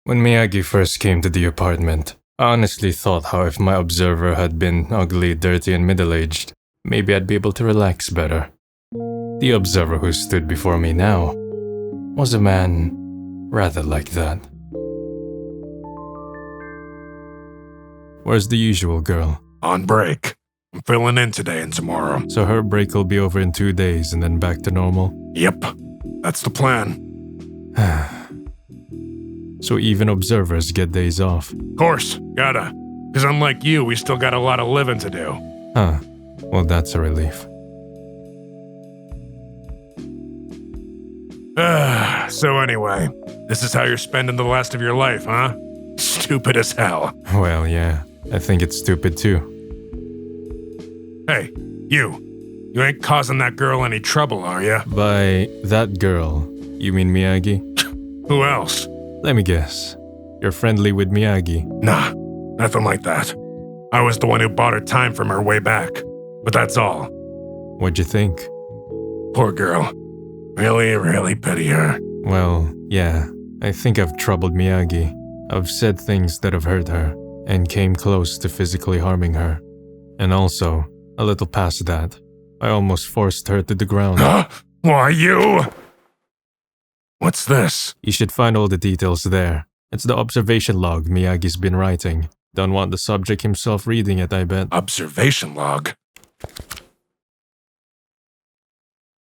When Miyagi first came to the apartment, I honestly thought how if my observer had been ugly, dirty, and middle-aged, maybe I'd be able to relax better. The observer who stood before me now was a man rather like that. Where's the usual girl? On break. I'm filling in today and tomorrow. So her break will be over in 2 days and then back to normal? Yep, that's the plan. So even observers get days off? Course, gotta. Because unlike you, we still got a lot of living to do. Huh. Well, that's a relief. So anyway, this is how you're spending the last of your life, huh? Stupid as hell. Well, yeah. I think it's stupid too. Hey, you ain't causing that girl any trouble, are ya? By that girl, you mean Miyagi? Who else? Let me guess. You're friendly with Miyagi? Nah, nothing like that. I was the one who bought her time from her way back. But that's all. What'd you think? Poor girl. Really pity her. Well, yeah. I think I've troubled Miyagi. I've said things that have hurt her, and came close to physically harming her. And also, a little past that, I almost forced her to the ground. Huh? Why you? What's this? You should find all the details there. It's the observation log Miyagi's been writing. Don't want the subject himself reading it, I bet. Observation log?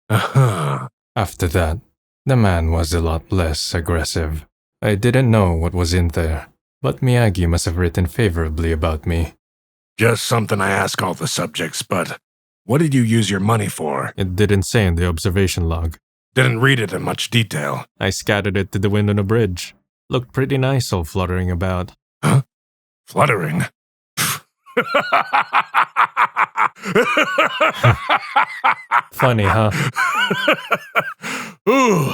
Uh-huh. After that, the man was a lot less aggressive. I didn't know what was in there, but Miyagi must have written favorably about me. Just something I ask all the subjects, but what did you use your money for? It didn't say in the observation log. Didn't read it in much detail. I scattered it to the wind on a bridge. Looked pretty nice all fluttering about. Huh? Fluttering? Funny, huh? Ooh,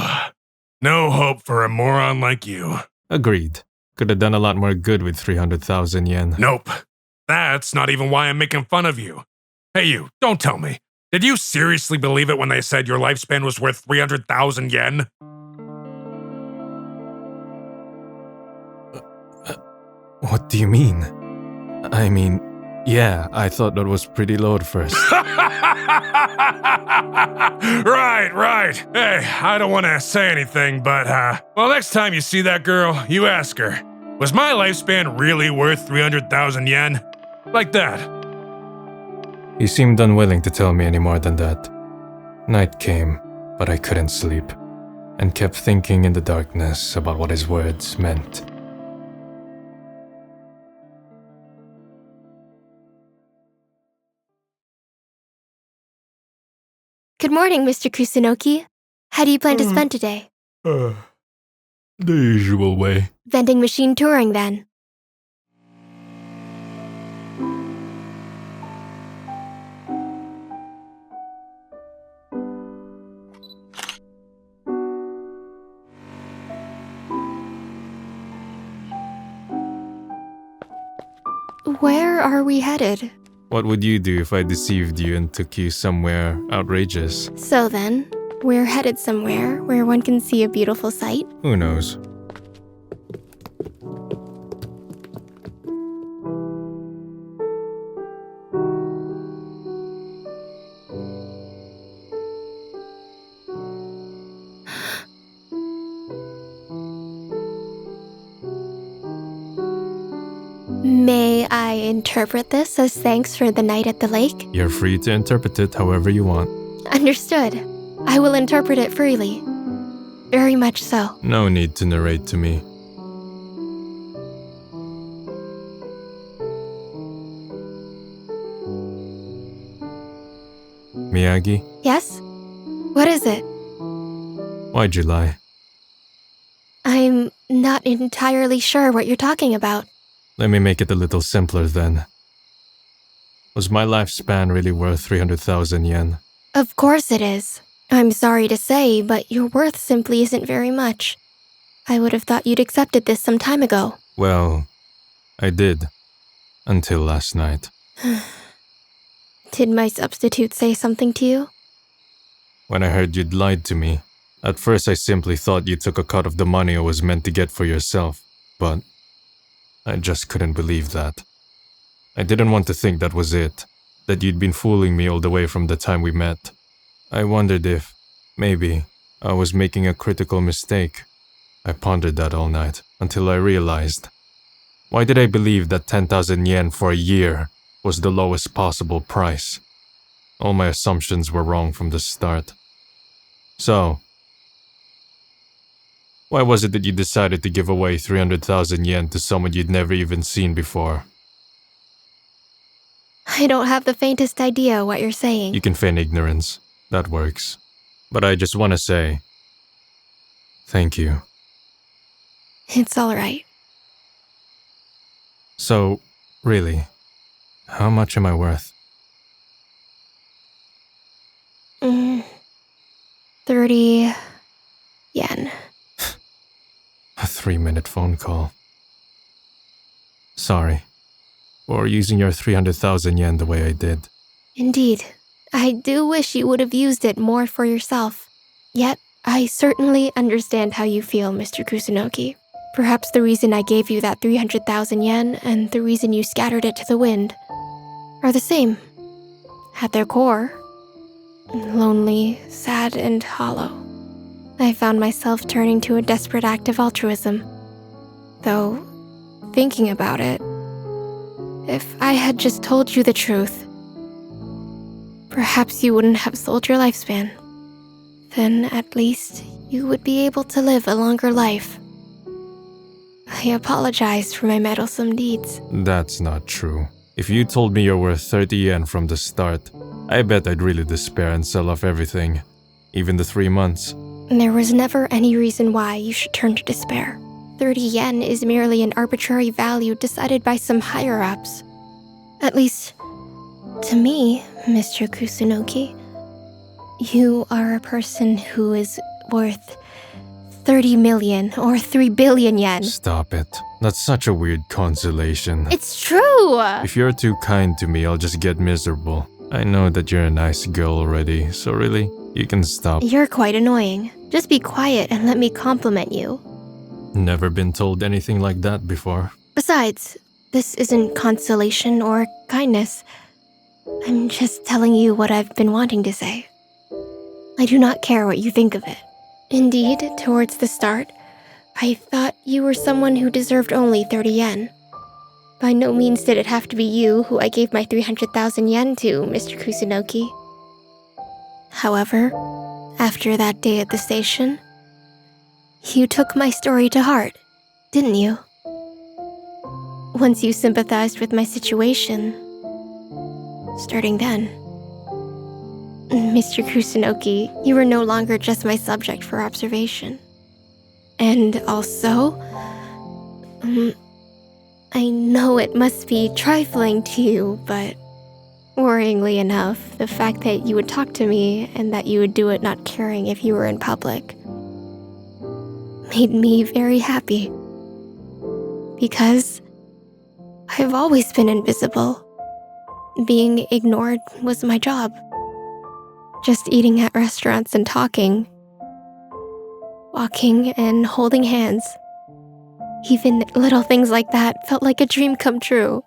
no hope for a moron like you. Agreed. Could have done a lot more good with 300,000 yen. Nope. That's not even why I'm making fun of you. Hey you, don't tell me. Did you seriously believe it when they said your lifespan was worth 300,000 yen? What do you mean? I mean, yeah, I thought that was pretty low at first. Right. Hey, I don't want to say anything, but, well, next time you see that girl, you ask her, was my lifespan really worth 300,000 yen? Like that. He seemed unwilling to tell me any more than that. Night came, but I couldn't sleep, and kept thinking in the darkness about what his words meant. Good morning, Mr. Kusunoki. How do you plan to spend today? The usual way. Vending machine touring, then. Where are we headed? What would you do if I deceived you and took you somewhere outrageous? So then, we're headed somewhere where one can see a beautiful sight. Who knows? May I interpret this as thanks for the night at the lake? You're free to interpret it however you want. Understood. I will interpret it freely. Very much so. No need to narrate to me. Miyagi, Yes? What is it? why'd you lie? I'm not entirely sure what you're talking about. Let me make it a little simpler then. Was my lifespan really worth 300,000 yen? Of course it is. I'm sorry to say, but your worth simply isn't very much. I would have thought you'd accepted this some time ago. Well, I did. Until last night. Did my substitute say something to you? When I heard you'd lied to me, at first I simply thought you took a cut of the money I was meant to get for yourself. but I just couldn't believe that. I didn't want to think that was it, that you'd been fooling me all the way from the time we met. I wondered if, maybe, I was making a critical mistake. I pondered that all night, until I realized. Why did I believe that 10,000 yen for a year was the lowest possible price? All my assumptions were wrong from the start. So, why was it that you decided to give away 300,000 yen to someone you'd never even seen before? I don't have the faintest idea what you're saying. You can feign ignorance. That works. But I just want to say, thank you. It's all right. So, really, how much am I worth? 30 yen. A 3-minute phone call. Sorry for using your 300,000 yen the way I did. Indeed. I do wish you would have used it more for yourself. Yet, I certainly understand how you feel, Mr. Kusunoki. Perhaps the reason I gave you that 300,000 yen and the reason you scattered it to the wind are the same. At their core, lonely, sad, and hollow. I found myself turning to a desperate act of altruism. Though, thinking about it, if I had just told you the truth, perhaps you wouldn't have sold your lifespan. Then at least you would be able to live a longer life. I apologize for my meddlesome deeds. That's not true. If you told me you're worth 30 yen from the start, I bet I'd really despair and sell off everything. Even the 3 months. There was never any reason why you should turn to despair. 30 yen is merely an arbitrary value decided by some higher-ups. At least, to me, Mr. Kusunoki, you are a person who is worth 30 million or 3 billion yen. Stop it. That's such a weird consolation. It's true! If you're too kind to me, I'll just get miserable. I know that you're a nice girl already, so really, you can stop. You're quite annoying. Just be quiet and let me compliment you. Never been told anything like that before. Besides, this isn't consolation or kindness. I'm just telling you what I've been wanting to say. I do not care what you think of it. Indeed, towards the start, I thought you were someone who deserved only 30 yen. By no means did it have to be you who I gave my 300,000 yen to, Mr. Kusunoki. However, after that day at the station, you took my story to heart, didn't you? Once you sympathized with my situation, starting then, Mr. Kusunoki, you were no longer just my subject for observation. And also, I know it must be trifling to you, but worryingly enough, the fact that you would talk to me and that you would do it not caring if you were in public made me very happy. Because I've always been invisible. Being ignored was my job. Just eating at restaurants and talking. Walking and holding hands. Even little things like that felt like a dream come true.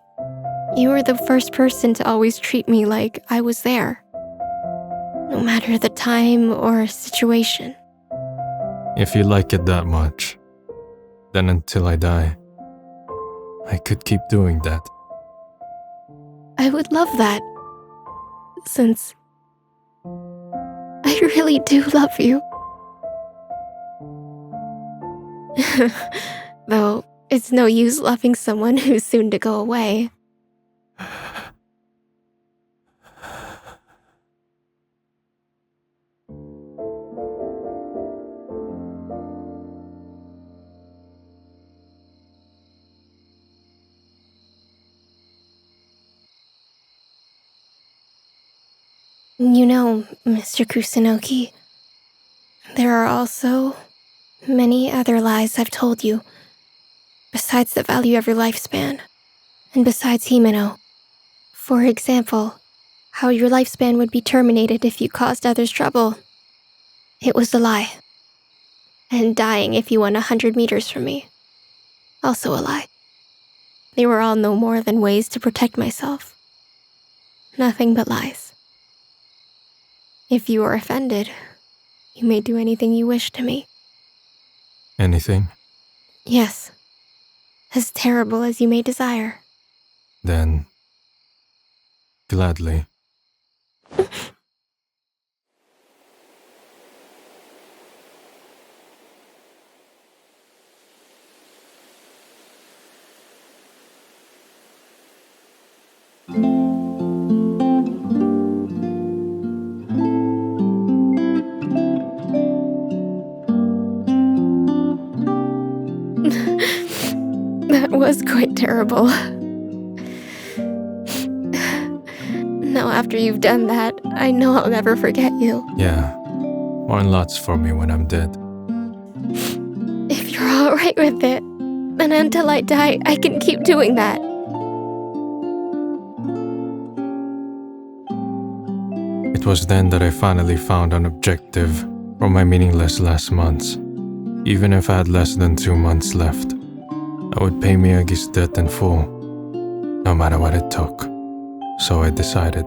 You were the first person to always treat me like I was there. No matter the time or situation. If you like it that much, then until I die, I could keep doing that. I would love that. Since I really do love you. Though it's no use loving someone who's soon to go away. You know, Mr. Kusunoki, there are also many other lies I've told you, besides the value of your lifespan, and besides Himeno. For example, how your lifespan would be terminated if you caused others trouble. It was a lie. And dying if you went 100 meters from me. Also a lie. They were all no more than ways to protect myself. Nothing but lies. If you are offended, you may do anything you wish to me. Anything? Yes. As terrible as you may desire. Then, gladly. That was quite terrible. Now after you've done that, I know I'll never forget you. Yeah, mourn lots for me when I'm dead. If you're alright with it, then until I die, I can keep doing that. It was then that I finally found an objective for my meaningless last months. Even if I had less than 2 months left, I would pay Miyagi's debt in full, no matter what it took. So I decided.